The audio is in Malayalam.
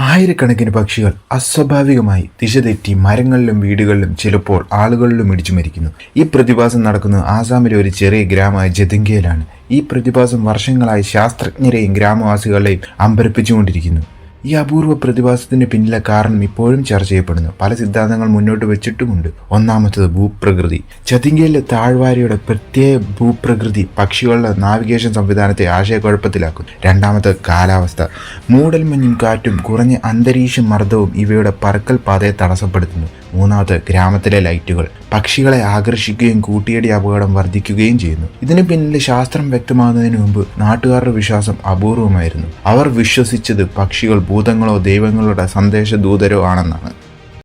ആയിരക്കണക്കിന് പക്ഷികൾ അസ്വാഭാവികമായി ദിശ തെറ്റി മരങ്ങളിലും വീടുകളിലും ചിലപ്പോൾ ആളുകളിലും ഇടിച്ചു മരിക്കുന്നു. ഈ പ്രതിഭാസം നടക്കുന്നത് ആസാമിലെ ഒരു ചെറിയ ഗ്രാമമായ ജതിങ്കയിലാണ്. ഈ പ്രതിഭാസം വർഷങ്ങളായി ശാസ്ത്രജ്ഞരെയും ഗ്രാമവാസികളെയും അമ്പരപ്പിച്ചുകൊണ്ടിരിക്കുന്നു. ഈ അപൂർവ പ്രതിഭാസത്തിന് പിന്നിലെ കാരണം ഇപ്പോഴും ചർച്ച ചെയ്യപ്പെടുന്നു. പല സിദ്ധാന്തങ്ങൾ മുന്നോട്ട് വെച്ചിട്ടുമുണ്ട്. ഒന്നാമത്തത് ഭൂപ്രകൃതി. ചതിങ്കയിലെ താഴ്വാരയുടെ പ്രത്യേക ഭൂപ്രകൃതി പക്ഷികളുടെ നാവിഗേഷൻ സംവിധാനത്തെ ആശയക്കുഴപ്പത്തിലാക്കും. രണ്ടാമത്തത് കാലാവസ്ഥ. മൂടൽമഞ്ഞും കാറ്റും കുറഞ്ഞ അന്തരീക്ഷ മർദ്ദവും ഇവയുടെ പറക്കൽ പാതയെ തടസ്സപ്പെടുത്തുന്നു. മൂന്നാമത് ഗ്രാമത്തിലെ ലൈറ്റുകൾ പക്ഷികളെ ആകർഷിക്കുകയും കൂട്ടിയിടി അപകടം വർദ്ധിക്കുകയും ചെയ്യുന്നു. ഇതിന് പിന്നിൽ ശാസ്ത്രം വ്യക്തമാകുന്നതിന് മുമ്പ് നാട്ടുകാരുടെ വിശ്വാസം അപൂർവമായിരുന്നു. അവർ വിശ്വസിച്ചത് പക്ഷികൾ ഭൂതങ്ങളോ ദൈവങ്ങളുടെ സന്ദേശദൂതരോ ആണെന്നാണ്.